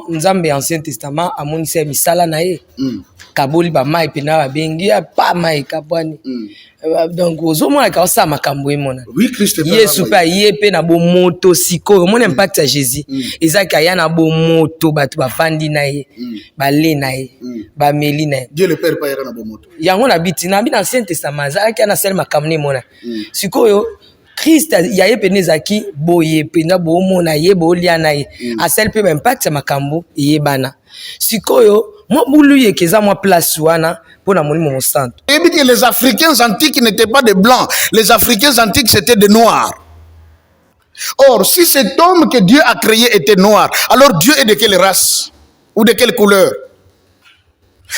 Nzambe Ancien Testament amonisa misala na ye kaboli ba mai pena ba bengi pa mai kabwani donc ozomona ka sa makambo emona oui Christ Yesu pa yepe na bo moto siko mon impact à Jésus ezaka ya na bo moto batu ba fandi na ye ba le na ye ba meli na ye Dieu le Père pa ya na bo moto yango na biti na Ancien Testament zaka na sel makambo ni mona siko yo Christ ya ye penezaki boye pena bo mona ye bo lia na ye asel pe impact makambo ye bana sikoyo mo bulu ye keza mo place wana pona molimo mo santo. Et dit que les Africains antiques n'étaient pas des blancs, les Africains antiques c'était des noirs. Or si cet homme que Dieu a créé était noir, alors Dieu est de quelle race ou de quelle couleur?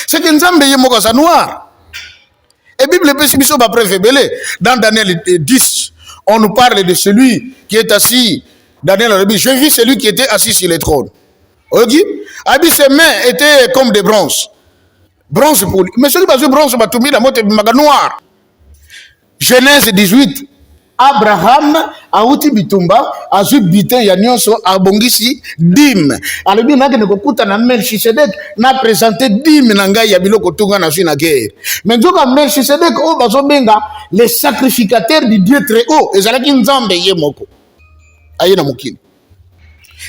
C'est que Nzambe ye moko sa noir. Et Bible peut si biso ba préfébélé dans Daniel 10. On nous parle de celui qui est assis. Daniel a dit, j'ai vu celui qui était assis sur le trône. Ok? A dit, ses mains étaient comme des bronzes. Bronze poli. Mais celui qui a vu bronze, il a maga noir. Genèse 18. Abraham a outi bitumba, a zu bitin ya nyonso a bongisi dim. Alors bien na ne kokuta na Melchisedek na présenté dim na ngai ya biloko tunga na na guerre. Mais nzoka Melchisedek o bazo benga les sacrificateurs du Dieu très haut. Ezalaki nzambe ye moko. Aye na mokili.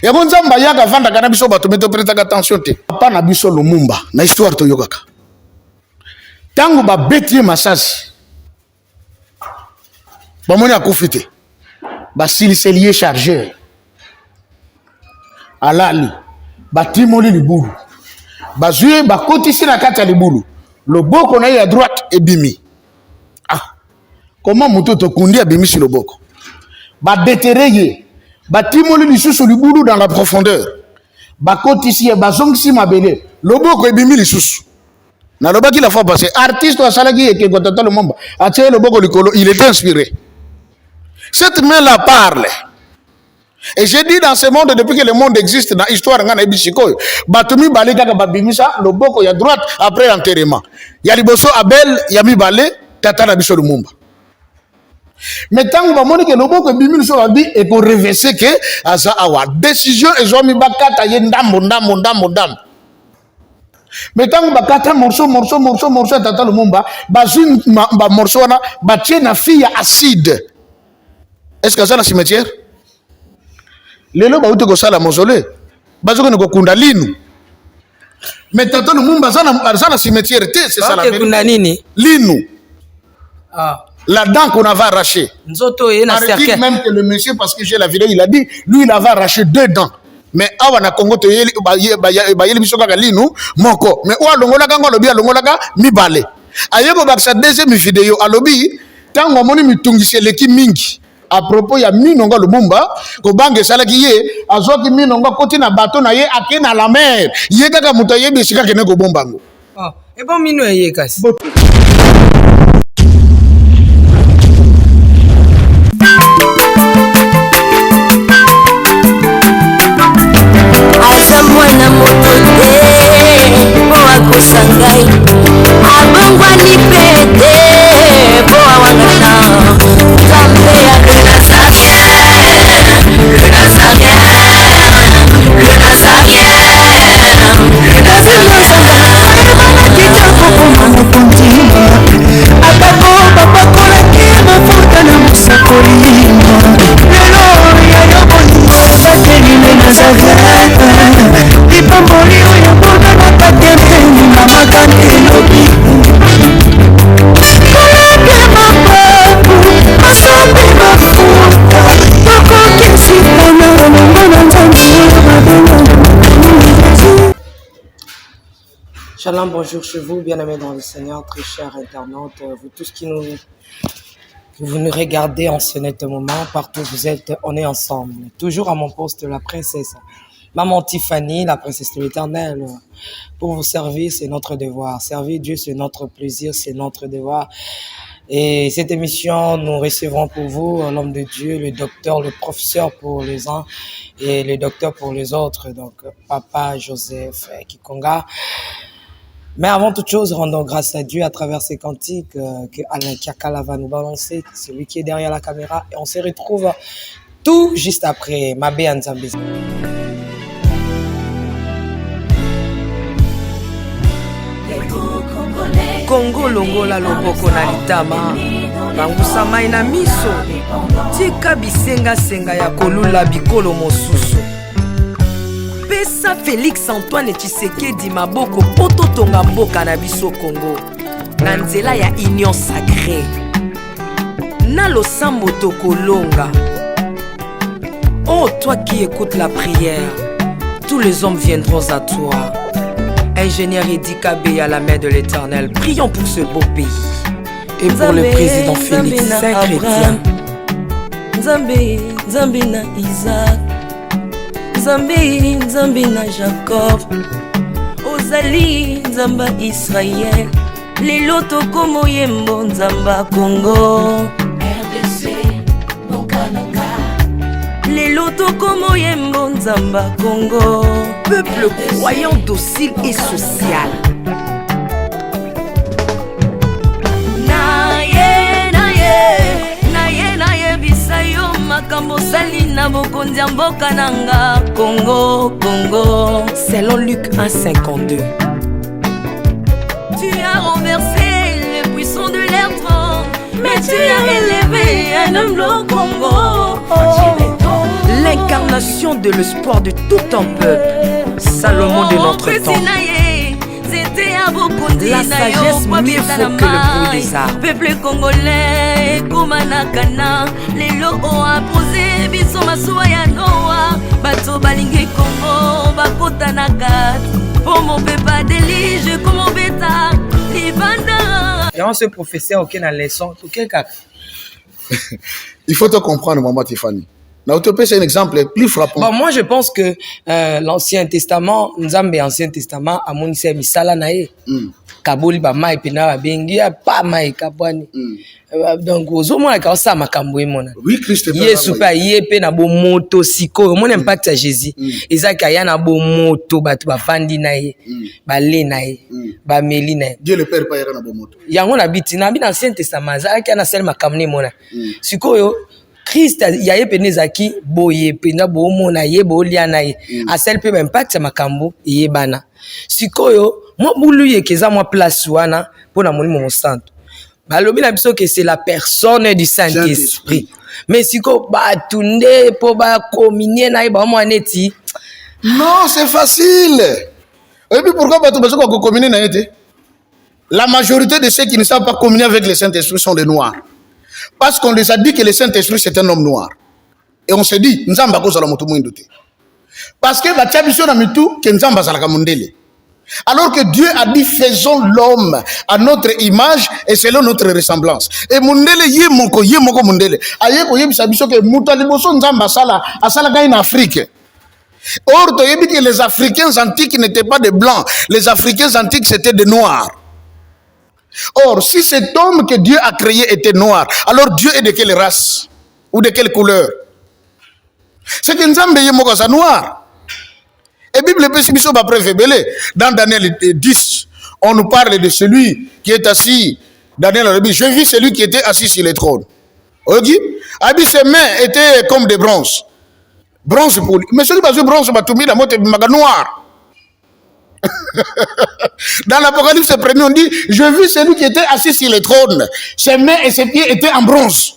Ya bon nzamba yaka vanda kana biso bato meto prêta attention te. Papa na biso Lumumba na histoire to yokaka. Tango ba beti masasi. Bamoni a confité. Basili lié chargeur. Alali. Batimoli libulu. Bazue bakoti si na kata libulu. Le boko na ya droite et bimi. Ah. Comment muto to kundi a bimi sur le boko? Ba déterré. Batimoli lisusu libulu dans la profondeur. Bakoti si bazongisi mabele. Le boko et bimi lisusu. Na lobaki la fois passée artiste wa salaki et que gotata le momba. Atie le boko likolo, il est inspiré. Cette main-là parle. Et j'ai dit dans ce monde, depuis que le monde existe, dans l'histoire, Batumi Balé, Babimisa, le boko, il y a droite, après l'enterrement. Il y a Liboso Abel, il y a mi Balé, Tata Nabiso Lumumba. Mais tant que le boko, Bimil Soabi, et qu'on réversait que, Asa Awa, décision, et Zomi Bakata, Yendam, Mondam. Mais tant que Bakata, morceau, Tata Lumumba, Bazin, morceau, Batien, na fille acide. Est-ce que ça dans le cimetière? Les gens qui ont ça la mausolée. Parce que nous avons linu. Mais tant que nous avons ça dans le cimetière, c'est ça la vérité. Linu. La dent qu'on avait arrachée. On dit même que le monsieur, parce que j'ai la vidéo, il a dit, lui il avait arraché 2 dents. Mais awa na Congo to yeli biso kaka linu moko. Mais oa longolaka ngolobi longolaka mibale. Ayeko baksa deuxième vidéo alobi tango moni mitungise leki mingi. À propos, il y a Minonga Lumumba, ko bange salaki ye, azoki Minonga koti na bateau na ye ake na la mer. Ye kaka mutaye besika kene ko bombango. Ah, et bon mino ye kasi. Asa mwana motote, boa kosangai. Abongwa ni pete, boa wangana. Shalom, bonjour chez vous, bien-aimés dans le Seigneur, très chers internautes, vous tous qui vous nous regardez en ce net moment, partout où vous êtes, on est ensemble. Toujours à mon poste, la princesse, Maman Tiffany, la princesse de l'Éternel. Pour vous servir, c'est notre devoir. Servir Dieu, c'est notre plaisir, c'est notre devoir. Et cette émission, nous recevrons pour vous l'homme de Dieu, le docteur, le professeur pour les uns et le docteur pour les autres. Donc, Papa Joseph Kikonga. Mais avant toute chose, rendons grâce à Dieu à travers ces cantiques que Alain Kiakala va nous balancer, celui qui est derrière la caméra. Et on se retrouve tout juste après Mabé Nzambé. Congo longola loboko na litama bangusa mai na miso tika bisenga ya kolula bikolo mosusu pesa Félix Antoine Tshisekedi maboko poto tonga mboka na biso Congo na nzela ya union sacrée na losambo tokolonga. Oh toi qui écoutes la prière, tous les hommes viendront à toi. Ingénieur Edi Kabé à la main de l'Éternel, prions pour ce beau pays et pour le président Félix Saint-Chrétien. Nzambe na Isaac, Nzambe na Jacob, Ozali Nzamba Israël, lelo tokomo yembo Nzamba Congo, RDC Mokanaka, lelo tokomo yembo Nzamba Congo, peuple croyant docile et social. Salina bokonzi mboka nanga Congo, Congo. Selon Luc 1,52. Tu as renversé les puissants de l'air trône, mais tu as élevé un homme au Congo. L'incarnation de l'espoir de tout un peuple. Salomon de notre temps. La sagesse mieux faut que le bruit des arbres. Peuple congolais, Komanakana, les lots ont posé, biso masuaya noa, bato balingi Congo, bakota nakat, pour mon peuple délige, comme mon bêta, libanda. Et on se professeur aucun à leçon, aucun cas. Il faut te comprendre, maman Tiffany. C'est un exemple plus frappant. Bon, moi, je pense que l'Ancien Testament, Nzambe Ancien Testament, a mon issue misala nae. Kaboli ba mai pena ba bengi pa mai kabwani. Donc ozo mona ka sa makambo mona. Oui, Christ. Yesu pa yepe na bo moto siko, mon impact à Jésus. Ezaka ya na bo moto batu ba fandi nae, ba le nae, ba meli nae. Dieu le Père pa ya na bo moto. Yango na biti na bi na Ancien Testament, za ka na sel makamne mona. Siko yo Christ ya yepe nezaki boye pena bo mona ye bo liana ye. Asel pe impact ya makambo yebana. Sikoyo moi boulu yekeza moi place wana pona moni mon santo. Balobi na biso que c'est la personne du Saint-Esprit. Mais siko ba tunde po ba communier na ba mo neti. Non, c'est facile. Et puis pourquoi ba tu besoin ko communier na été? La majorité de ceux qui ne savent pas communier avec le Saint-Esprit sont des noirs. Parce qu'on les a dit que le Saint-Esprit c'est un homme noir. Et on se dit, Nzamba ko zala moto mwindu te. Parce que batia biso na mitu ke Nzamba zalaka mundele. Alors que Dieu a dit faisons l'homme à notre image et selon notre ressemblance. Et mundele ye moko mundele. Aye ko yebisa biso ke muta liboso Nzamba asala ga en Afrique. Or to yebi que les Africains antiques n'étaient pas des blancs, les Africains antiques c'était des noirs. Or, si cet homme que Dieu a créé était noir, alors Dieu est de quelle race? Ou de quelle couleur? C'est que Nzambe est noir. Et Bible peut pas préférer. Dans Daniel 10, on nous parle de celui qui est assis. Daniel a dit, je vis celui qui était assis sur le trône. Ok? A dit, ses mains étaient comme des bronzes. Bronze poli. Mais celui qui a bronze, la motte est noir. Dans l'Apocalypse premier, on dit, je vis celui qui était assis sur le trône. Ses mains et ses pieds étaient en bronze.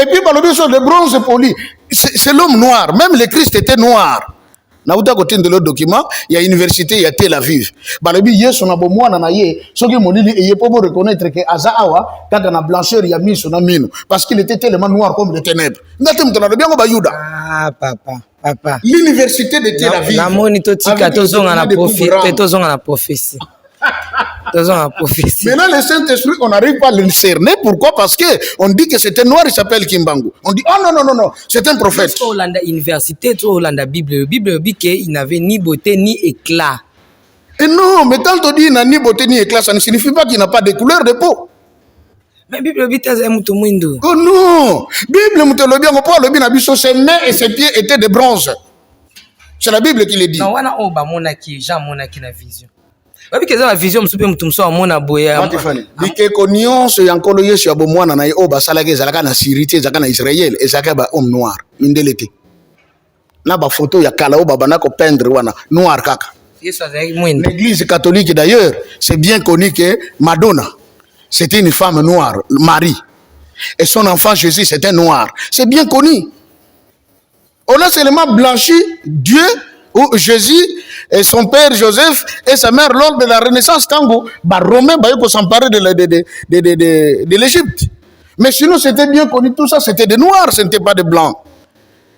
Et puis, par le bronze poli, c'est l'homme noir. Même le Christ était noir. Na uta côté de l'autre document, il y a université, il y a Tel Aviv. Balobi yeso na bomo na ye, soki molili et pour reconnaître que Azaawa, quand on a blancheur, il y a mis son amino parce qu'il était tellement noir comme les ténèbres. Ngatem tona bien ko bayuda. Ah papa. L'université de Tel Aviv. Na moni to tika tozonga na prophétie. Maintenant, le Saint-Esprit, on n'arrive pas à le cerner. Pourquoi? Parce que on dit que c'est un noir, il s'appelle Kimbangu. On dit, oh non, c'est un prophète. Hollande université, Hollande Bible dit qu'il n'avait ni beauté ni éclat. Et non, mais quand on dit qu'il n'a ni beauté ni éclat, ça ne signifie pas qu'il n'a pas de couleur de peau. Mais Bible dit que c'est un moutou. Oh non, Bible moutou le bien, on peut le bien abisso, ses mains et ses pieds étaient de bronze. C'est la Bible qui le dit. Non, on a oba monaki, Jean monaki la vision. Parce que la vision msupe mtumso amona boya. Dike konyon se yankolo yesu ya bomwana na oba salage zalaka na Syrie zalaka na Israël et zalaka ba homme noir mindelete. Na ba photo ya kala oba banako peindre wana noir kaka. L'église catholique d'ailleurs, c'est bien connu que Madonna, c'était une femme noire, Marie. Et son enfant Jésus, c'était noir. C'est bien connu. On a seulement blanchi Dieu ou Jésus et son père Joseph et sa mère lors de la Renaissance. Quand les Romains ont s'emparer de l'Égypte. Mais sinon, c'était bien connu. Tout ça, c'était des noirs, ce n'était pas des blancs.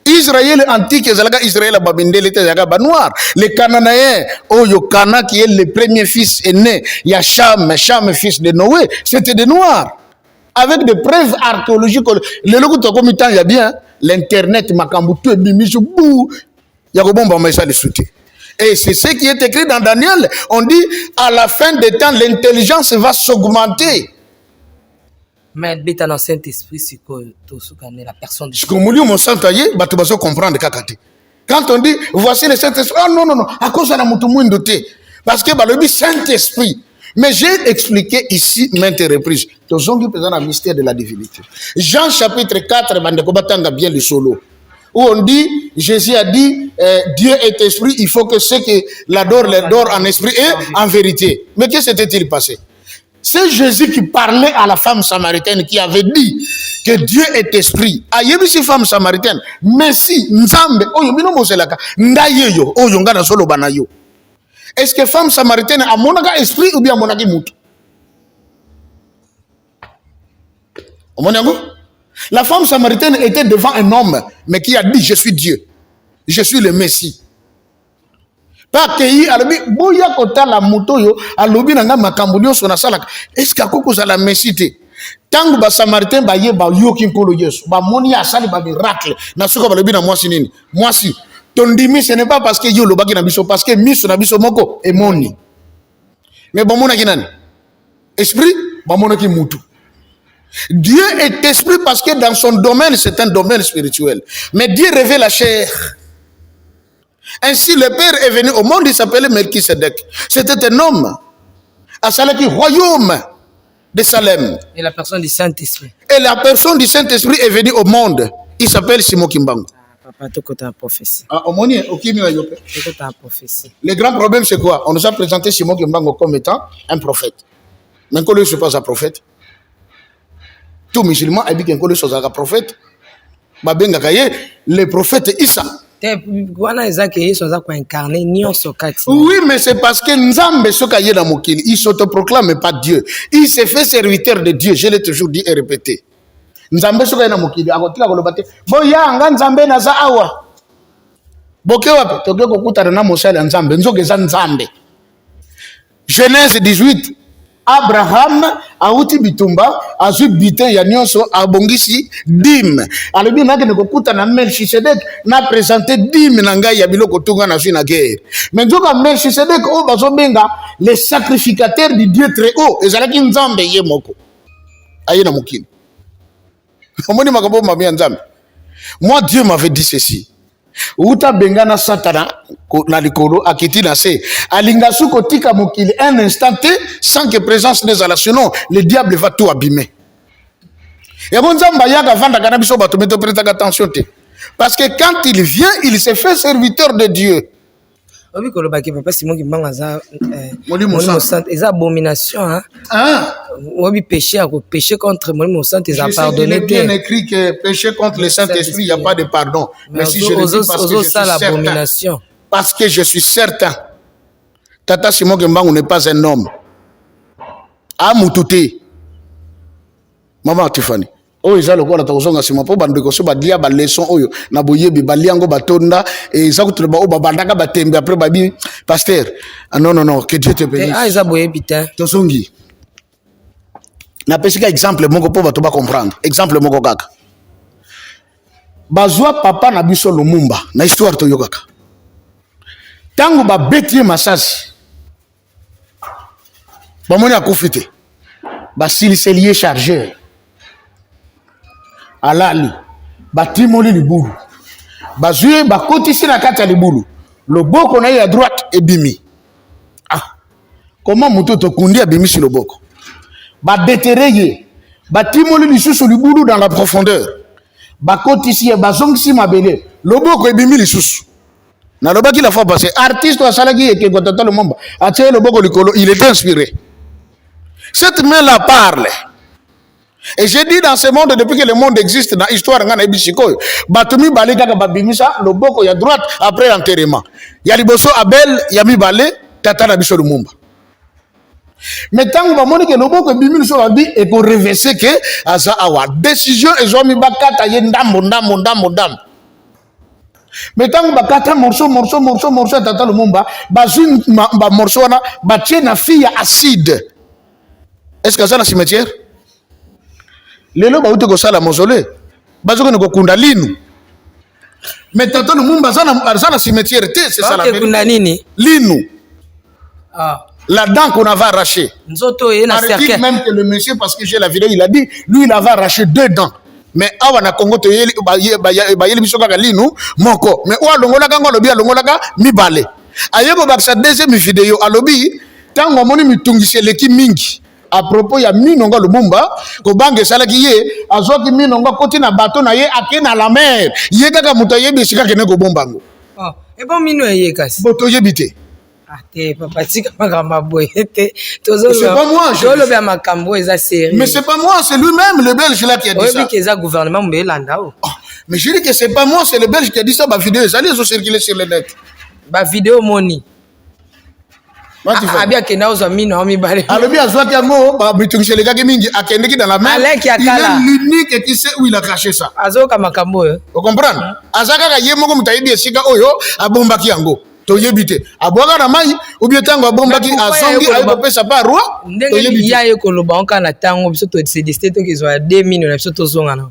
Israël antique, Israël était noir. Les Cananéens, Cana qui est le premier fils aîné, il y a Cham, fils de Noé, c'était des noirs. Avec des preuves archéologiques. Le logo de il y a bien l'internet, Makambutu, Bimijou, il y a bon ça de soutien. Et c'est ce qui est écrit dans Daniel. On dit à la fin des temps, l'intelligence va s'augmenter. Mais dans le Saint-Esprit, c'est que la personne. Ce que mon Saint-Aïe, tu vas comprendre kakati. Quand on dit voici le Saint-Esprit, ah non, à cause de la moutoumouine doté. Parce que le Saint-Esprit. Mais j'ai expliqué ici maintes reprises. Tous ont présent dans le mystère de la divinité. Jean chapitre 4, bien le solo. Où on dit, Jésus a dit, Dieu est esprit, il faut que ceux qui l'adorent en esprit et en vérité. Mais qu'est-ce qui s'était-il passé? C'est Jésus qui parlait à la femme samaritaine qui avait dit que Dieu est esprit. Ayebi si femme samaritaine, Messi, Nzambe, oyo bino moselaka, ndayeyo, oyo ngana solo banayo. Est-ce que femme samaritaine a monaka esprit ou bien monaki mutu? La femme samaritaine était devant un homme, mais qui a dit, je suis Dieu. Je suis le Messie. Pas que alobi boya kota la moto yo alobi nanga makambulio sona sala. Est-ce que akoko za la Messie te? Tangu ba samaritain ba ye ba yoki nkolo Yesu. Ba moni asali ba miracle. Na suka ba lobi na mwasi nini? Mwasi. Tondimi ce n'est pas parce que yo lobaki na biso, parce que miso na biso moko e moni. Mais ba mona ki nani? Esprit, ba mona ki mutu. Dieu est esprit parce que dans son domaine, c'est un domaine spirituel. Mais Dieu révèle la chair. Ainsi, le Père est venu au monde, il s'appelait Melchisedec. C'était un homme. À Salaki, royaume de Salem. Et la personne du Saint-Esprit. Et la personne du Saint-Esprit est venue au monde. Il s'appelle Simon Kimbangu. Papa, tu as une prophétie. Le grand problème, c'est quoi? On nous a présenté Simon Kimbangu comme étant un prophète. Mais quand lui, je ne suis pas un prophète. Tout musulman a dit qu'un prophète. Le prophète Issa. Oui, mais c'est parce que Nzambe il s'autoproclame pas Dieu. Il s'est fait serviteur de Dieu. Je l'ai toujours dit et répété. Nzambe soka na mokili akotika kolobate. Boya nga Nzambe na za awa. Boke wapi? Toke kokuta na mosala Nzambe. Nzoke za Nzambe. Genèse 18. Abraham auti bitumba azu bitin ya nyonso abongisi dim alobi nake nekokuta na Melchisedek na présenter dim na ngai ya biloko tunga na na guerre mais nzoka Melchisedek o bazobenga les sacrificateurs du Dieu très haut ezalaki Nzambe ye moko aye na mokili omoni makambo mabia Nzambe. Moi Dieu m'avait dit ceci. Uta bengana satana na likolo akiti na se alinga suko tika mokili un instant sans que présence n'est à la sinon le diable va tout abîmer. Et bon Nzamba yaka vanda kana biso bato meto prêter attention te parce que quand il vient il se fait serviteur de Dieu. Oui que le baki papa Simon qui manga za eza abomination hein. Oui péché contre Molimo Saint ils a pardonné. Il est bien écrit que péché contre le Saint-Esprit il y a pas de pardon. Mais si je le dis parce que je suis certain. Parce que je suis certain. Tata Simon Kimbangu n'est pas un homme. Ah mututé. Maman Tiffany. Oh ils ont le tozonga sima po bande ko so ba dia ba leçon oyo na boyebi ba liango batonda et ça que ba o ba bandaka ba tembe après ba bi pasteur non que Dieu te bénisse. Ah ils ont boyebi ta tozongi na pesika exemple moko po ba to ba comprendre exemple moko kaka bazwa papa na biso Lumumba na histoire to yokaka tango ba betie masasi ba moni akufite ba silicelier chargeur alali batimoli libulu bazue bakotisi na kati ya libulu loboko na ye ya droite ebimi comment moto to kundi abimisi loboko badetere ye batimoli lisusu libulu dans la profondeur bakotisi ye bazongisi mabele loboko ebimi lisusu Nalobaki la fois passée, artiste wa salaki et que Tata Lumumba, a tiré le boko likolo, il était inspiré. Cette main-là parle. Et j'ai dit dans ce monde, depuis que le monde existe, dans l'histoire, Batumi Balé Kaka Babimisa, le boko y a droite après l'enterrement. Yaliboso Abel, Yami Balé, Tata Nabiso Lumumba. Mais tant que Bamoni que le boko Bimil so dit et qu'on réversait que Asa Awa décision et Zomi Bakata Yendam Mondam. Mais tant que Bakata morceau Tata Lumumba, Bazun morceau na Batie na fille acide. Est-ce que ça na cimetière? Lelo ba uti ko sala mausolée. Bazoko ne ko kunda linu. Mais Tata Lumumba ça na cimetière, c'est ça la vérité. Linu. Ah. La dent qu'on avait arrachée. Arrêtez même que le monsieur, parce que j'ai la vidéo, il a dit, lui, il avait arraché 2 dents. Mais awa na Congo te yeli biso kaka linu moko. Mais oua longola kango alobi longola ka mi balé. Ayeko baksa deuxième vidéo alobi tango moni mitungisi leki mingi. À propos ya minonga Lumumba ko bange sala ki ye azoki minonga koti na bateau na ye akena la mer. Ye kaka muto yebi sika kene ko bombango. Oh, et bon mino ye kasi. Boto yebite. Papa, c'est pas moi, mais c'est pas moi, c'est lui-même, le Belge là qui a dit ça. Gouvernement, mais je dis que c'est pas moi, c'est le Belge qui a dit ça. Ma vidéo, ça allait circuler sur le net. Ma vidéo, Moni. Abia Kena aux amis, non, mi balé. Alors bien, soit qu'il y a mot, les gars qui mingi, à Kendeki dans la main. Il est l'unique qui sait où il a caché ça. Azo Kamakambo. Vous comprenez? Azaka Yemoko Mutaïbi, Sika Oyo, à Bombaki Ango. Toyebite abwaka na mai ou bien tango bombaki asongi ayo pesa pa roi toyebite ya ye koloba onka na tango biso to se disté to ki zo 2 minutes na biso to zonga na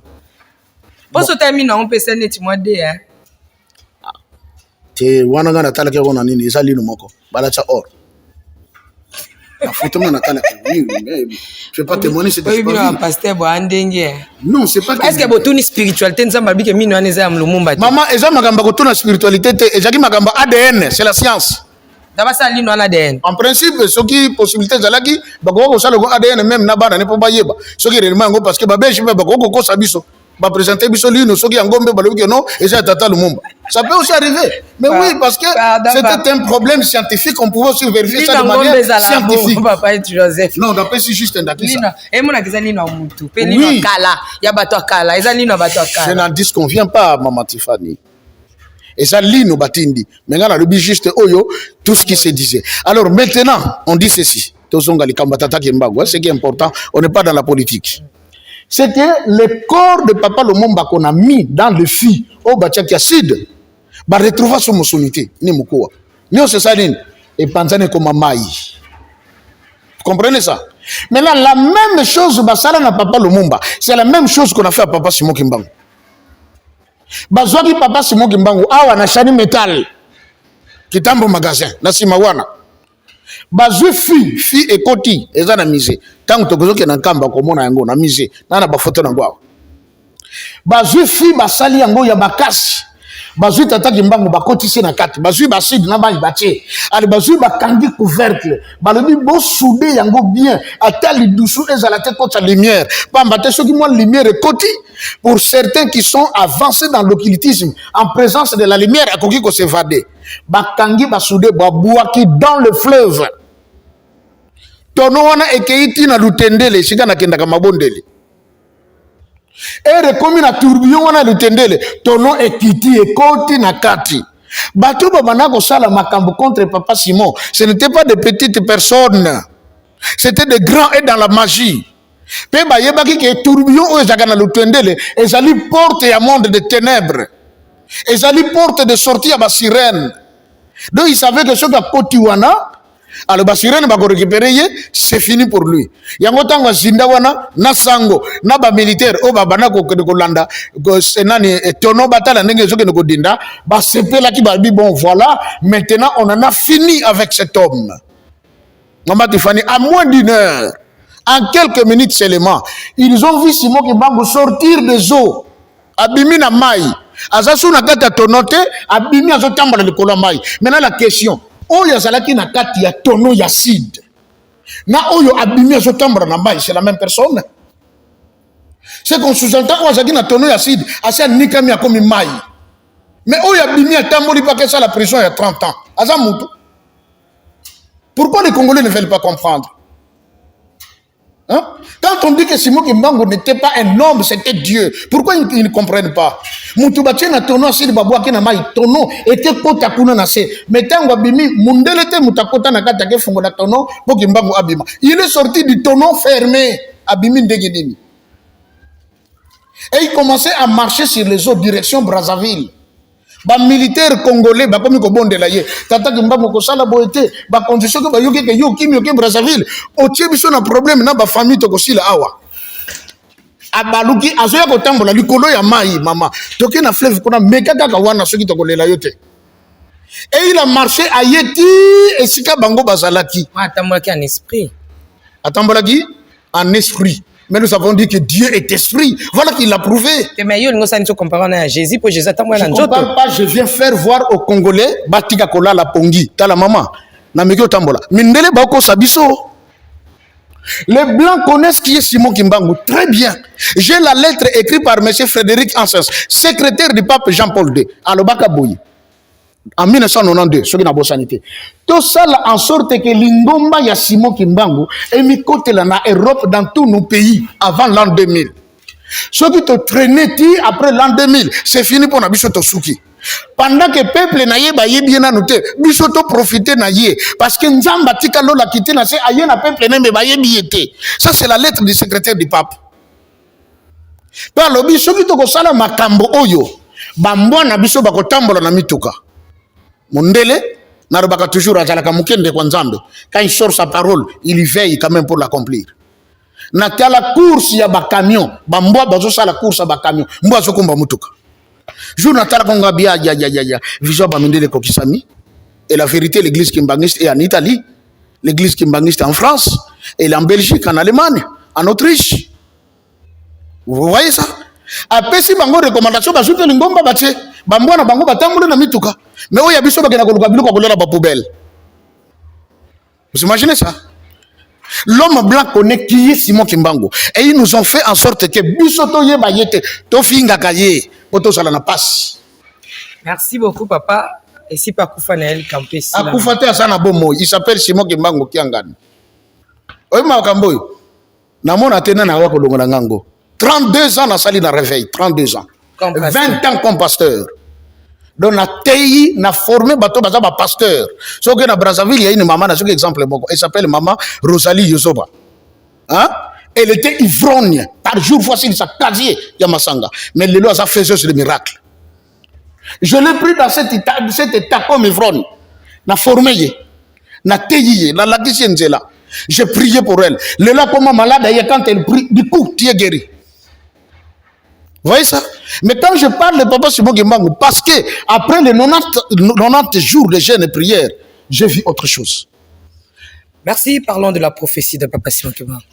poso ta minutes on pesa net moi de hein te wana ngana tala ke kona nini ezali no moko bala cha or la photo na tala oui je vais pas témoigner c'est pas pasteur bo andenge non c'est pas est-ce que botuni spiritualité nzamba bike mino aneza ya Lumumba maman eza magamba ko tuna spiritualité te ezaki magamba ADN c'est la science d'abord ça lino na ADN en principe ce qui possibilité zalaki bako ko sala ko ADN même na bana ne po bayeba ce qui réellement ngo parce que babeji ba bako ko sabiso ba présenter biso lino ce qui ngombe balobi non et ça Tata Lumumba ça peut aussi arriver mais oui parce que c'était un problème scientifique on pouvait aussi vérifier ça de manière scientifique papa et Joseph non d'après c'est juste un daki ça et mon akisa lino mutu pe lino kala ya bato kala eza lino bato kala je n'en disconviens pas maman Tiffany et ça lino batindi mais ngana le juste oyo tout ce qui se disait alors maintenant on dit ceci tozonga likamba tata kimbago ce qui est important on n'est pas dans la politique. C'est que le corps de Papa Lumumba qu'on a mis dans le feu au Bachaki acide va retrouver son monsonité. Ni Moukoua. Ni on se saline. Et Panzane comme Maï. Vous comprenez ça? Maintenant, la même chose, Basala na Papa Lumumba. C'est la même chose qu'on a fait à Papa Simon Kimbangu. Bazwaki Papa Simon Kimbangu. Awa na chani métal. Kitambo magasin. Na Simawana. Bazwe fi ekoti eza na mise tango tokozoke na nkamba komona yango na mise na ba photo na ngwa bazwe fi basali yango ya bakasi bazwe Tata Kimbangu bakotisi na kati bazwe baside na banyi batie ali bazwe bakangi couvercle balobi bo souder yango bien atali dusu ezala te kota lumière pamba te soki moi lumière ekoti pour certains qui sont avancés dans l'occultisme en présence de la lumière akoki ko s'évader bakangi basouder babouaki dans le fleuve tono wana ekeiti na lutendele sika na kenda kama bondele ere komi na tourbillon wana lutendele tono ekiti ekoti na kati bato babana ko sala makambo contre Papa Simon ce n'était pas de petites personnes c'était des grands et dans la magie pe ba yebaki ke tourbillon o ezaka na lutendele ezali porte ya monde de ténèbres ezali porte de sortie ya ba sirène donc il savait que ce que koti wana alors basirene ba ko récupérer c'est fini pour lui yango tango zinda wana na sango na ba militaire o ba bana ko landa ko senani tono batala ndenge zoke ko dinda ba sepela ki ba bi bon voilà maintenant on en a fini avec cet homme maman Tiffany à moins d'une heure en quelques minutes seulement ils ont vu Simon Kimbangu sortir des eaux abimi na mai azasu na kata tonote abimi azotambola likolo mai maintenant la question oyo azalaki na kati ya tono ya acide na oyo abimi azotambola na mai c'est la même personne c'est qu'on sous-entend oyo azalaki na tono ya acide asa nikami akomi mai Mais où il y a bimi à Tamboli pas que ça la prison il y a 30 ans. Azamoutou. Pourquoi les Congolais ne veulent pas comprendre? Hein? Quand on dit que Simon Kimbangu n'était pas un homme, c'était Dieu. Pourquoi ils ne comprennent pas? Moutoubati na tono si babwa ki na mai tono était kota kuna na se. Mais tango bimi mundele te mutakota na kata ke fungo na tono pour Kimbangu abima. Il est sorti du tonneau fermé abimi ndegedini. Et il commençait à marcher sur les eaux direction Brazzaville. Ba militaire congolais ba komi ko bondela ye tata Kimbangu ko sala boete ba condition ko ba yoke ke yo kimi yoke Brazzaville o tie biso na problème na ba famille to ko sila awa abaluki azoya ko tambola likolo ya mai mama toke na fleuve kuna meka kaka wana soki to kolela yote et il a marché à Yeti et sika bango bazalaki atambolaki en esprit atambolaki en esprit. Mais nous avons dit que Dieu est esprit. Voilà qu'il l'a prouvé. Je ne compare pas, je viens faire voir aux Congolais, Batika Kola la Pongi, Tala Mama, Namekyo Tambola. Mindele Bako Sabiso. Les Blancs connaissent qui est Simon Kimbangu. Très bien. J'ai la lettre écrite par M. Frédéric Ansens, secrétaire du pape Jean-Paul II, à l'Obaka Boyi. En 1992, ce qui n'a pas sanité. Tout ça en sorte que l'ingomba ya Simon Kimbangu est mis côté là en Europe dans tous nos pays avant l'an 2000. Ce qui te traînait après l'an 2000, c'est fini pour Nabisoto Souki. Pendant que le peuple n'a pas bien noté, Bisoto profité na ye parce que Nzamba tika lola kité na se aye na peuple n'a pas bien. Ça c'est la lettre du secrétaire du pape. Par le biso qui to ko sala makambo oyo, bambwa na biso bako tambola na mituka. Mondele, Narobaka toujours à Zalaka Mukende Kwanzambe. Quand il sort sa parole, il y veille quand même pour l'accomplir. Nata la course, il y a un camion. Bamboa, bazo sa la course, il y a un camion. Mboa Zokumba Mutuka. Jour Natala Kongabia, ya. Vision Bamindele Kokisami. Et la vérité, l'église kimbangiste est en Italie. L'église kimbangiste est en France. Et en Belgique, en Allemagne, en Autriche. Vous voyez ça? Après, si bango recommandation, bazoute l'ingomba bache. Bamboa na bango batambule na mituka. Mais où il y a biso bakena koluka biloko kolela ba poubelle. Vous imaginez ça? L'homme blanc connaît qui est Simon Kimbangu. Et ils nous ont fait en sorte que biso to ye bayete to finga kaye poto sala na passe. Merci beaucoup papa. Et si pas Koufanel Campé A Koufate asana bomo, il s'appelle Simon Kimbangu Kiangani. Oyi makamboy. Na mona tena na wako longo na ngango. 32 ans na sali na réveil, 32 ans. 20 ans comme pasteur. Donc, na TI, na formé bateau baza ba pasteur. So que na Brazzaville, il y a une maman, na ce exemple, elle s'appelle maman Rosalie Yosoba. Hein? Elle était ivrogne. Par jour, voici sa casier, Yamasanga. Mais le loi a fait ce miracle. Je l'ai pris dans cet état comme ivrogne. Na formé, na TI, na la j'ai prié pour elle. Le là, comme malade, quand elle prie, du coup, tu es guéri. Vous voyez ça? Mais quand je parle de Papa Simon Kimbangu, parce que après les 90 jours de jeûne et prière, j'ai vu autre chose. Merci, parlons de la prophétie de Papa Simon Kimbangu.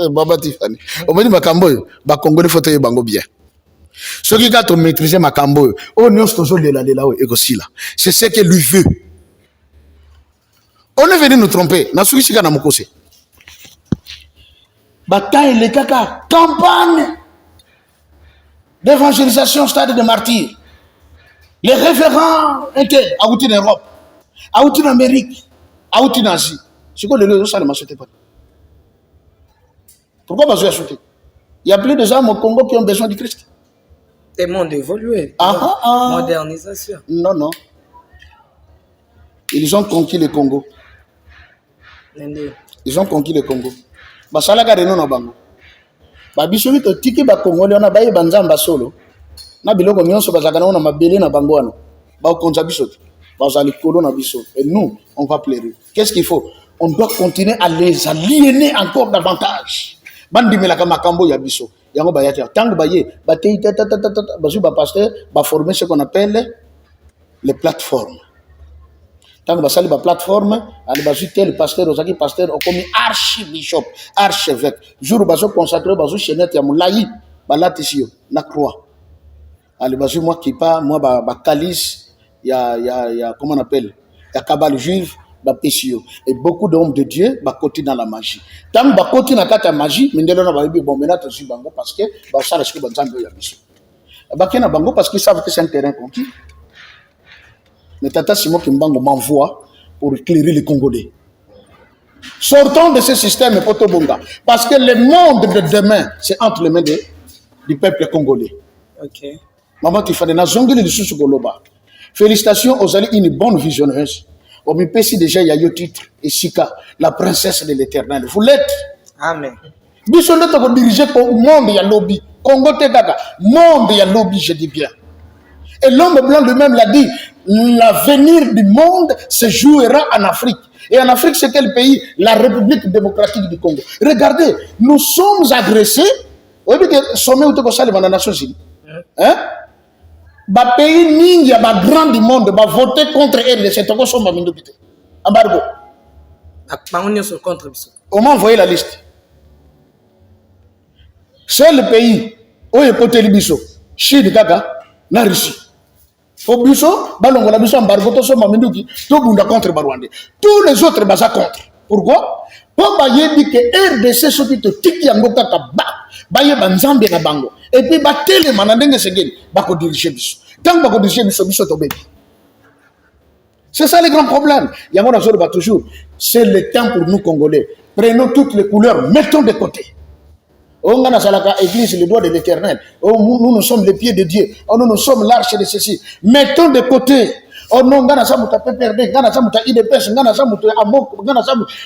Baba Tiffany. On me dit Makambo, ba Congolais faut te bango bien. Ce qui a maîtrisé Makambo, oh nous toujours de la et aussi là. C'est ce que lui veut. On est venu nous tromper. Na suisi kana mukose. Bataille les kaka campagne d'évangélisation stade de martyrs. Les référents étaient à outil en Europe, à outil en Amérique, à outil en Asie. C'est quoi le lieu de ça, ne m'achètez pas. Pourquoi pas acheter? Il y a plus de gens au Congo qui ont besoin du Christ. Le monde évolué. Modernisation. Non. Ils ont conquis le Congo. Ils ont conquis le Congo. Basalaga de non bango. Babisoni to tiki ba Congolais na baye banzamba solo. Na biloko nyonso bazakana na mabele na bangoano. Ba konza biso. Bazali kolo na biso. Et nous, on va pleurer. Qu'est-ce qu'il faut? On doit continuer à les aliéner encore davantage. Bandimela ka makambo ya biso. Yango ba yati tango baye ba tei bazu ba pasteur ba former ce qu'on appelle les plateformes. Tango basali ba plateforme, ali bazu tel pasteur ozaki pasteur okomi archibishop, archevêque. Jour bazo consacrer bazu chenette ya mulai balatisiyo na croix. Ali bazu moi qui pas moi ba calice ya comment on appelle? Ya cabale juive ba pesio et beaucoup d'hommes de Dieu ba côté dans la magie. Tango ba côté na kata magie, mindelo na ba bon maintenant to bango parce que ba sala ce que banzambo ya biso. Bakena Bango parce qu'ils savent que c'est un terrain conquis. Mais Tata Simon Kimbango m'envoie pour éclairer les Congolais. Sortons de ce système Potobonga. Parce que le monde de demain, c'est entre les mains du peuple congolais. Ok. Maman Tifane, na zongeli lisusu Goloba. Félicitations aux alliés, une bonne visionneuse. Au Mipesi déjà, il y a eu titre, et Sika, la princesse de l'éternel. Vous l'êtes. Amen. Biso ndeto ko diriger le monde, il y a lobby. Congo Tegaka, monde, il y a lobby, je dis bien. Et l'homme blanc lui-même l'a dit, l'avenir du monde se jouera en Afrique. Et en Afrique, c'est quel pays? La République démocratique du Congo. Regardez, nous sommes agressés. Vous voyez que sommet où tu as les Nations Unies. Hein? Les pays ninja, les grands du monde, va voter contre elle. C'est encore son mamindopité. Embargo. On m'a envoyé la liste. C'est le pays où il y a poté Libiso, Chine, Gaga, la Russie. Au Biso, Balongo, la Biso, embargo, tout ça, Mamindouki, tout Bunda contre Barwande. Tous les autres basent contre. Pourquoi? Pour dire que RDC, ce qui te tiki en Goka, Baye Banzambi na Bango. Et puis, Batele, Manandenge Segel, Bako diriger Biso. Tant que Bako diriger Biso, Biso Tobé. C'est ça le grand problème. Yamona Zoro va toujours. C'est le temps pour nous, Congolais. Prenons toutes les couleurs, mettons de côté. On a la église, le doigt de l'éternel. Nous sommes les pieds de Dieu. Nous sommes l'arche de ceci. Mettons de côté.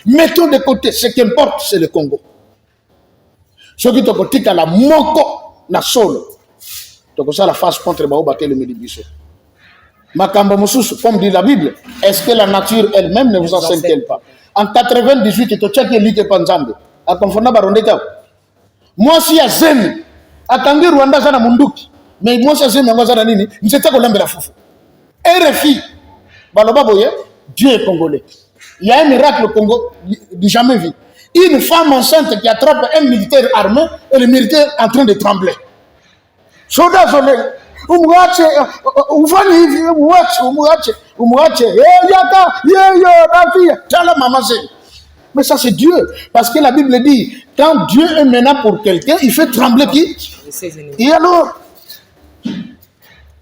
Mettons de côté. Ce qui importe, c'est le Congo. Ce qui est côté, la moko, na solo. Donc, ça, la face contre le Médibiso. Makamba Moussous, comme dit la Bible, est-ce que la nature elle-même ne vous enseigne-t-elle pas? En 98, tu as tchecké l'Ike Panzambe. À confondre Barondeta. Moi, si à Zem, à Tangi Rwanda, Zana Munduki, mais moi, si à Zem, Zana Nini, je ne sais pas comment la foufou. RFI, Baloba Boye, Dieu est congolais. Il y a un miracle au Congo, du jamais vu. Une femme enceinte qui attrape un militaire armé et le militaire en train de trembler. Soda Zolé, Umuache, Ufani, Umuache, Yaka, la fille, Tala Mamazé. Mais ça, c'est Dieu. Parce que la Bible dit, quand Dieu est maintenant pour quelqu'un, il fait trembler qui? Et alors?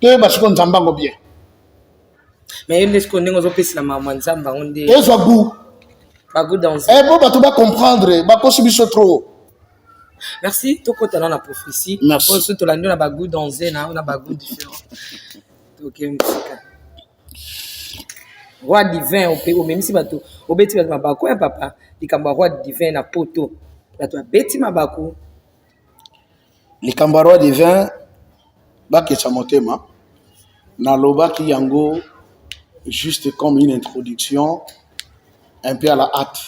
Que parce qu'on s'en bien. Mais est-ce qu'on est aux opérations de maman Zamba? On dit. Et ça goût. Bagou dans. Eh bon, tu vas comprendre. Bah, possible trop. Merci. Tout côté dans la prophétie. Merci. Pour ceux qui ont la bagou dans Zena, on a bagou différent. Ok, roi divin au pays, même si bateau, au bêtis ma bakou un papa, il kamba roi divin na poto. Bateau bêtis ma bakou. Les roi divin, baké samotema, na loba ki yango, juste comme une introduction, un peu à la hâte.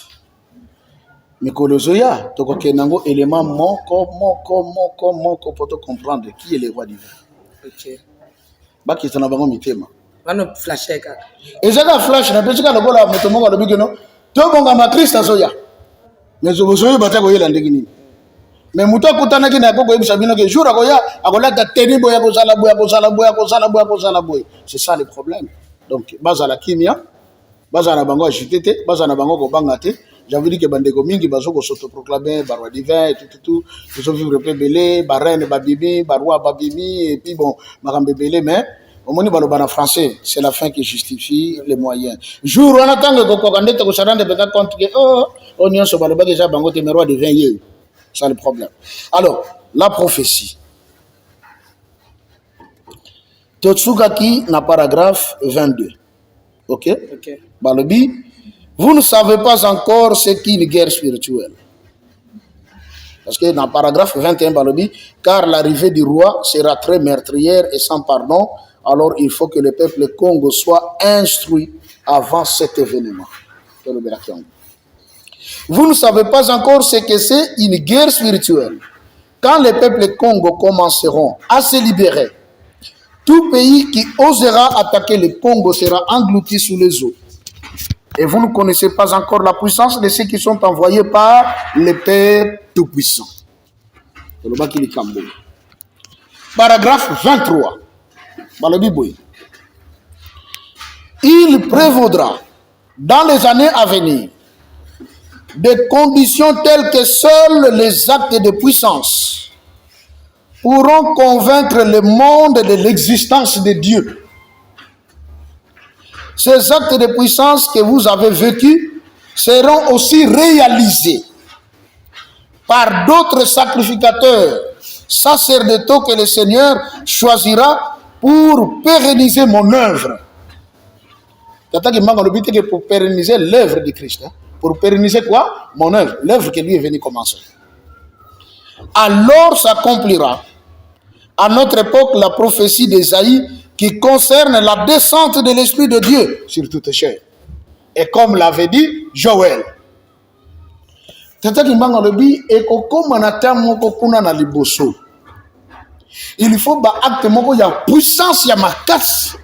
Mais Kolozoya, toko kenango élément moko pour te comprendre qui est le roi divin. Ok. Baké sanabango mitema. On flash kaka. Et ça la flash na pesika lokola moto moko lobi keno to bonga ma Christ azoya. Mais zobozoyo batako yela ndeki nini. Mais muto akutana kina koko yebisa bino ke jour akoya akola ta tenibo ya kozala boya. C'est ça le problème. Donc bazala kimia, bazala bango agité, bazala bango ko bangate. J'avais dit que bandeko mingi bazoko s'autoproclamer barwa divin et tout ils ont vivre belé, barène babibi, barwa babimi et puis bon makambebele mais au moins, en français, c'est la fin qui justifie les moyens. Jour où on attend que Kokokandé te s'arrête de compte que, oh, on y a ce baloba déjà bangote mérois de 20 yeux. C'est le problème. Alors, la prophétie. Totsugaki, na paragraphe 22. Ok? Ok. Balobi, vous ne savez pas encore ce qu'est une guerre spirituelle. Parce que dans le paragraphe 21, Balobi, car l'arrivée du roi sera très meurtrière et sans pardon. Alors il faut que le peuple Congo soit instruit avant cet événement. Vous ne savez pas encore ce que c'est une guerre spirituelle. Quand les peuples Congo commenceront à se libérer, tout pays qui osera attaquer le Congo sera englouti sous les eaux. Et vous ne connaissez pas encore la puissance de ceux qui sont envoyés par le Père Tout-Puissant. Paragraphe 23. Il prévaudra dans les années à venir des conditions telles que seuls les actes de puissance pourront convaincre le monde de l'existence de Dieu. Ces actes de puissance que vous avez vécus seront aussi réalisés par d'autres sacrificateurs sacerdotaux que le Seigneur choisira pour pérenniser mon œuvre. Pour pérenniser l'œuvre de Christ. Pour pérenniser quoi? Mon œuvre. L'œuvre que lui est venu commencer. Alors s'accomplira à notre époque la prophétie d'Ésaïe qui concerne la descente de l'Esprit de Dieu sur toute chair. Et comme l'avait dit Joël. Il faut acte moko ya puissance ya makasi.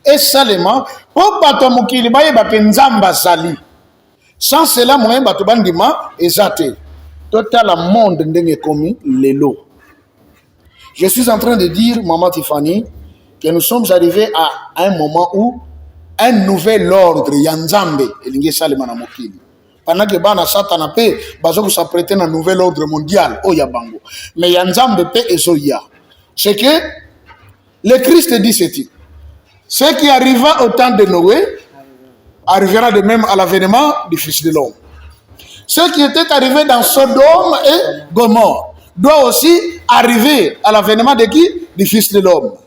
Et seulement pour bato mokili baye ba nzamba sali. Sans cela moyen bato bandima ezate. Total monde ndenge komi lelo. Je suis en train de dire, Maman Tiffany, que nous sommes arrivés à un moment où un nouvel ordre yanzambe elingi salema na mokili. Pendant que bana satana pe bazo s'apprêter na nouvel ordre mondial o ya bango. Mais yanzambe pe ezoya. C'est que le Christ dit ceci. Ce qui arriva au temps de Noé arrivera de même à l'avènement du Fils de l'homme. Ce qui était arrivé dans Sodome et Gomorrhe doit aussi arriver à l'avènement de qui? Du Fils de l'homme.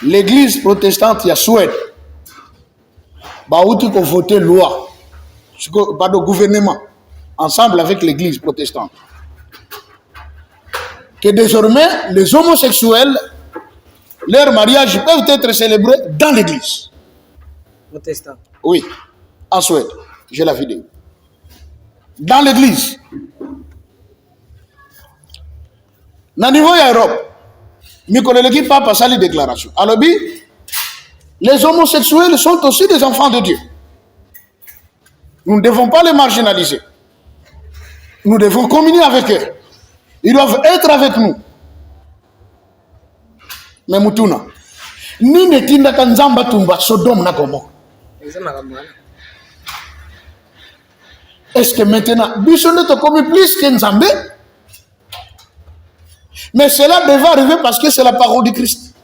L'église protestante y a Suède. Baouti qu'on voté loi. Pas de gouvernement. Ensemble avec l'église protestante. Que désormais, les homosexuels, leur mariage peuvent être célébrés dans l'église. Protestant. Oui, en Suède. J'ai la vidéo. Dans l'église. Dans le niveau de l'Europe, Mikoleleki Papa Sali déclaration. Alors, les homosexuels sont aussi des enfants de Dieu. Nous ne devons pas les marginaliser. Nous devons communier avec eux. Ils doivent être avec nous. Mais Mutuna, ni ne tinda kanzamba tumba Sodome na Gomorrhe. Est-ce que maintenant, Bishon est commis plus que Nzambé? Mais cela devait arriver parce que c'est la parole de Christ.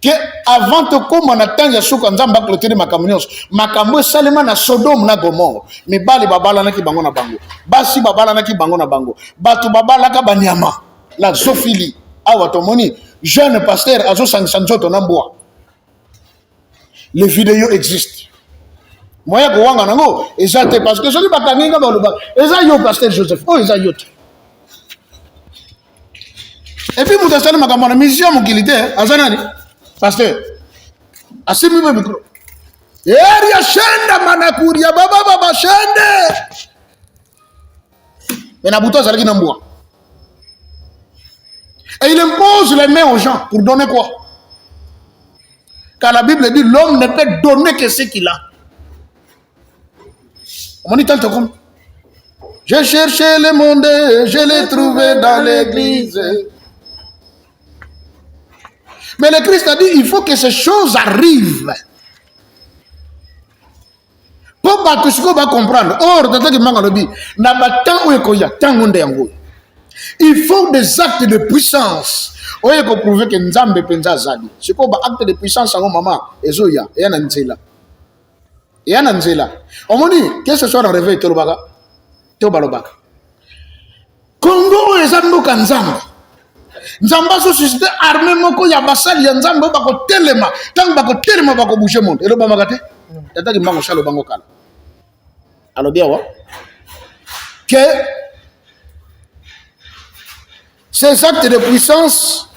Que avant de comme on attend Yasuka Nzamba clôturer makambo salema na Sodome na Gomorrhe. Mais bali babala na ki bango na bango. Basi babala na ki bango na bango. Batu babala ka banyama. La zoophilie. Awa tomoni jeune pasteur azo sanjoto na mboa. Les vidéos existent. Moi ko wanga nango ezate parce que celui bakaninga baloba eza yo pasteur Joseph. Oh eza yo. Et puis vous avez ma mission mokilité azanani pasteur asimi me micro eria shenda manakuria baba shende mais na buto zalaki na mboa et il impose les mains aux gens pour donner quoi? Car la Bible dit l'homme ne peut donner que ce qu'il a. On dit tant comme j'ai cherché le monde, je l'ai trouvé dans l'église. Mais le Christ a dit, il faut que ces choses arrivent. Pour que tout ce qu'on va comprendre. Or, il faut des actes de puissance. Il faut prouver que Nzambe penza zali. C'est quoi acte de puissance en maman? Ezoya, et ananzela. Et ananzela. On me dit, qu'est-ce que ce soit un réveil Teobalobaka. Congo ezambo kanzamba. Nzamba so suscité armée moko ya basali ya nzambe bako telema tant bako telema bako bouger monde elo bamaka te tata ki mbango shalo bango kala alo bien wa que ces actes de puissance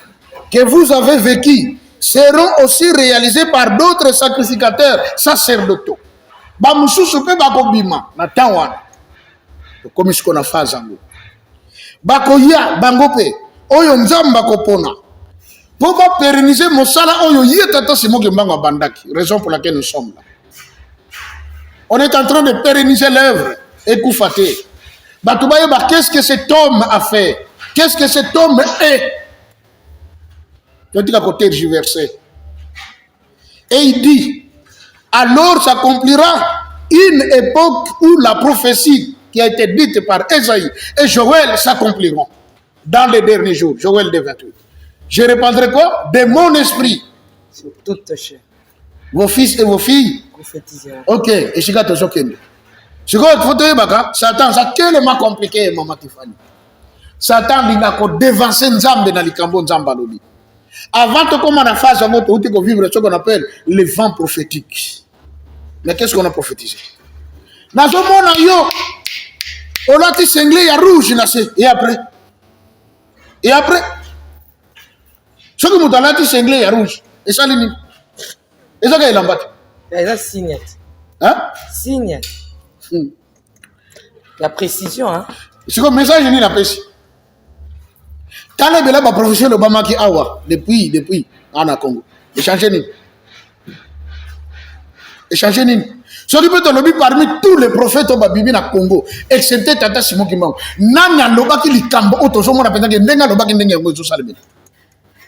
que vous avez vécus seront aussi réalisés par d'autres sacrificateurs sacerdotaux ba mususu pe bako bima na tawana comme ce qu'on a fait zango bako ya bango pe oyo nzamba kopona pour pas pérenniser mosala oyo yetata simoke mbango bandaki raison pour laquelle nous sommes là on est en train de pérenniser l'œuvre et koufaté batubaye ba qu'est-ce que cet homme a fait, qu'est-ce que cet homme est à côté du verset et il dit alors s'accomplira une époque où la prophétie qui a été dite par Esaïe et Joël s'accompliront dans les derniers jours. Joël 2:28. Je répandrai quoi? De mon esprit sur toute chair. Vos fils et vos filles Prophétiseront. Ok, et je vais te dire que Satan, c'est tellement compliqué, maman Tiffany. Satan, il a dévancé Nzambe dans les cambos Nzambaloli. Avant de commencer à faire ça, on a vivre ce qu'on appelle les vents prophétiques. Mais qu'est-ce qu'on a prophétisé? Dans ce monde, on a dit cinglé, il y a rouge, et après? Et après? Ce que vous avez dit cinglé, il y a rouge. Et ça, c'est et ça, il a battu. Il y a signe. Hein? Signe. La précision, hein? C'est comme message, il a précis. Quand les belles professeurs de Obama qui awa depuis en Congo, échanger ni. Échanger ni. Ce qui peut te lobby parmi tous les prophètes au Bibi na Congo, excepté Tata Simon Kimau. Nanya loba ki likambo otozo mona penda ndenga loba ki ndenga ngozo salebe.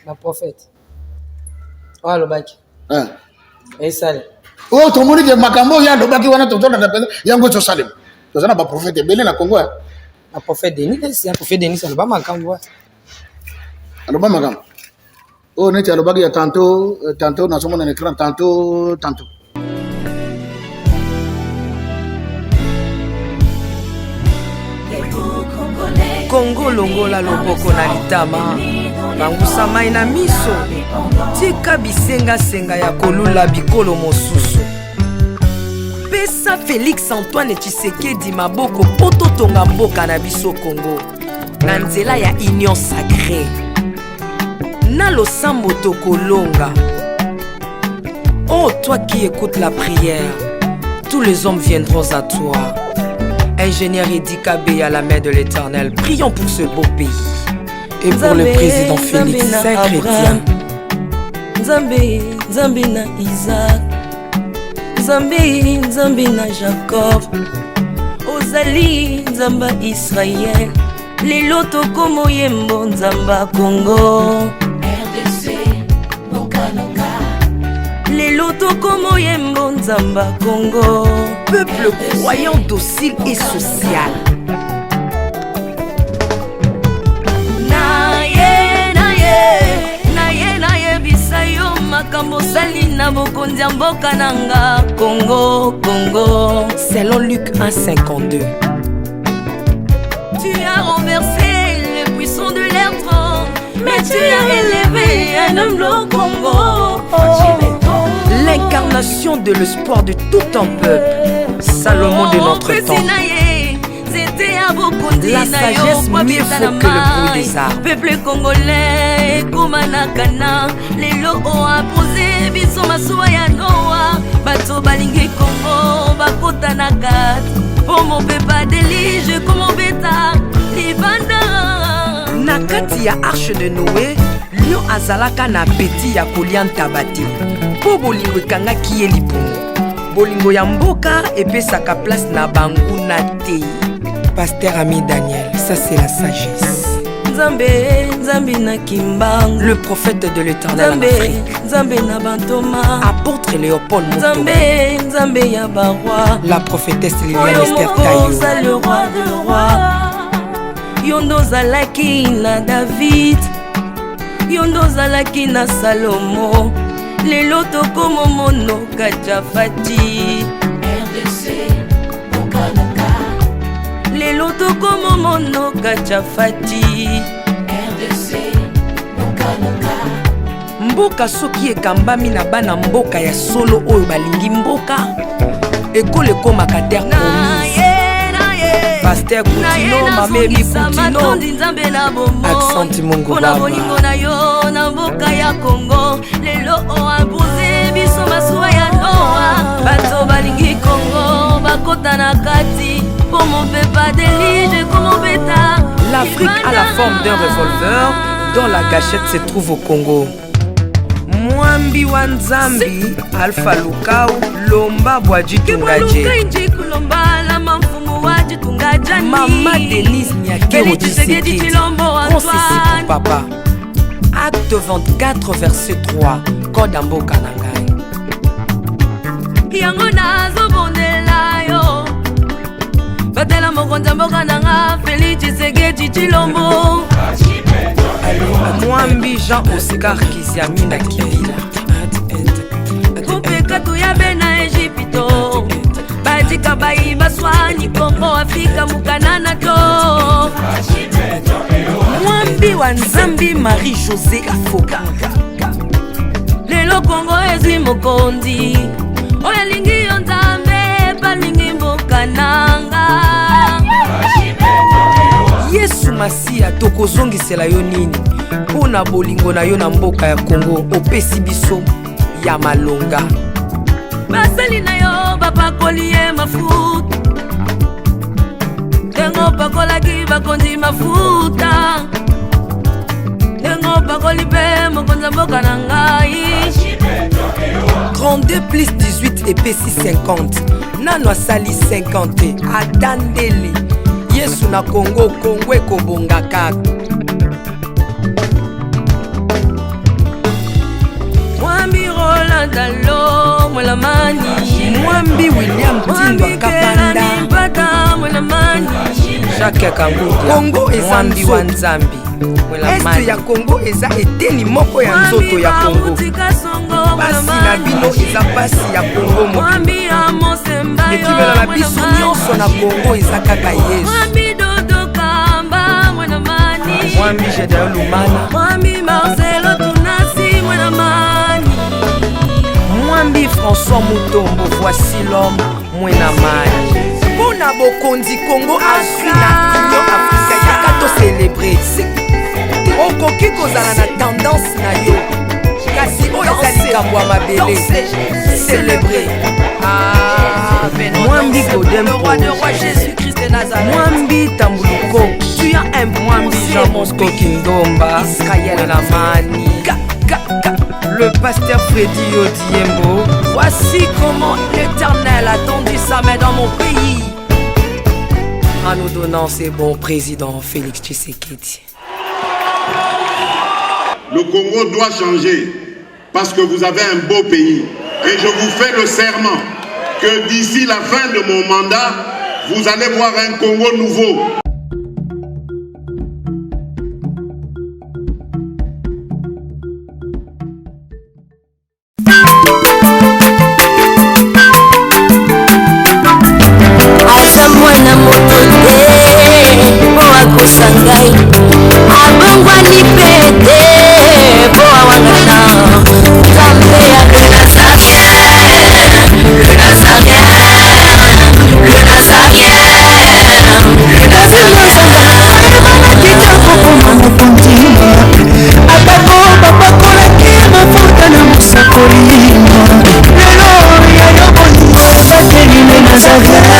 La prophète. Ah loba ki. Hein. Et sale. Oh to moni ke makambo ya loba ki wana tozo na penda ya ngozo salebe. Tozo na ba prophète belé na Congo. La prophète Denis, c'est un prophète Denis, ça loba makambo. Aloba magam. Oh neti aloba ki ya tantôt na somo na écran tantôt. Congo longola loboko na litama bangusa mai na miso tika bisenga ya kolula bikolo mosusu pesa Félix Antoine Tshisekedi maboko poto tonga mboka na biso Congo na nzela ya union sacrée na losambo tokolonga. Oh toi qui écoutes la prière, tous les hommes viendront à toi. Ingénieur Edi Kabé à la main de l'Éternel, prions pour ce beau pays. Et pour le président Félix Saint-Chrétien. Nzambe na Isaac, Nzambe na Jacob, Ozali Nzamba Israël, lelo tokomo yembo Nzamba Congo. RDC, Bokananga, lelo tokomo yembo Nzamba Congo. Peuple croyant docile et social. Naye bisayo makambo sali na bokonzi ya mboka nanga Congo. Selon Luc 1:52. Tu as renversé le puissant de l'air trône, mais tu as élevé un homme au Congo. L'incarnation de l'espoir de tout un peuple, Salomon de notre temps. La sagesse mieux faut que le bruit des arbres. Peuple congolais, Komanakana, les lots ont apposé, biso masuwa ya Noa, bato balingi Congo, bakota na kati, pomo pepa délige, como beta, libanda. Na kati ya arche de Noé, lion azalaka na peti ya kolia ntabati. Po bolingo ekangaki ye libumu, bolingo ya mboka epesaka place na banguna te. Pasteur Ami Daniel, ça c'est la sagesse. Nzambe na Kimbang, le prophète de l'Éternel en Afrique. Nzambe na Bantoma, apôtre Léopold Moto. Nzambe ya Barwa, la prophétesse Liliane Esther Tayo. Le roi de roi. Yondo zalaki na David, yondo zalaki na Salomo. Lelo tokomo mono Kajafati. RDC, Bokanaka. Lelo tokomo mono Kajafati. RDC, Bokanaka. Mboka soki ekambami na bana mboka ya solo oyo balingi mboka ekole komaka terre promise. Pasteur Koutino, Mamébi Koutino, Accent Mungu Baba. Bolingo na yo na mboka ya Congo, lelo o abuze biso masuwa ya Noa, bato balingi Congo, bakota na kati, pomo pepa délige, como beta. L'Afrique a la forme d'un revolver dont la gâchette se trouve au Congo. Mwambi wa Nzambi, Alpha Lukau, Lomba Bwaji Tungaje. Maman Denise Nyakero Tshisekedi, Consissi pour papa. Acte 24, verset 3. Kodambo Kanangai. Yango nazo bondela batela mokonzi mboka nanga Félix Tshisekedi Tshilombo Mwambi Jean Oscar Kiziamina Kibila Kupekatu ya bena Egypto Badika bayi baswani Kongo Afrika mukanana to Mwambi wa Nzambi Marie-José Afoka Lelo Kongo ezi mokondi Oya lingi yo Nzambe balingi mboka nanga Yesu Masia tokozongisela yo nini Pona bolingo na yo na mboka ya Kongo opesi biso ya malonga Basali na yo bapakoli ye mafuta Tengo pakolaki bakonzi mafuta Tengo pakoli pe mokonza mboka na ngai 32 plus 18 epesi 50 Nano asali 50 Atandeli Yesu na Kongo Kongo ekobonga kaka Mwambi Roland Alo Mwelamani Mwambi William Tindwa Kapanda Mwelamani Jacques Kangudia Kongo eza Mwambi wa Nzambi Este ya Kongo eza eteni moko ya nzoto ya Kongo Basi na bino eza basi ya Kongo moko Ekibela na biso nyonso na Kongo eza kaka Yesu Mwambi Jedeo Lumana Mwambi Marcelo Tunasi Mwelamani Mwambi François Mutombo voici l'homme Mwenamani Pona bokonzi Kongo Afrika Union Afrika yaka to célébrer Okoki kozala na tendance na yo Kasi oyo ezali likambo ya mabele Célébrer Mwambi Godempo Mwambi Tambuluko Tu as un Mwambi Jean Bosco Kindomba Israël Mwelamani Le pasteur Freddy Odiembo Voici comment l'Éternel a tendu sa main dans mon pays en nous donnant ces bons présidents Félix Tshisekedi. Le Congo doit changer parce que vous avez un beau pays. Et je vous fais le serment que d'ici la fin de mon mandat, vous allez voir un Congo nouveau. Mwana moto te boa kosangai abongwani pete boa wangana Nzambe ya le Nazarien le Nazarien le Nazarien le Nazarien kitoko koma mokontima abako babakolaki mafuta na mosakolima lelo ya yoboni bakeli le Nazarien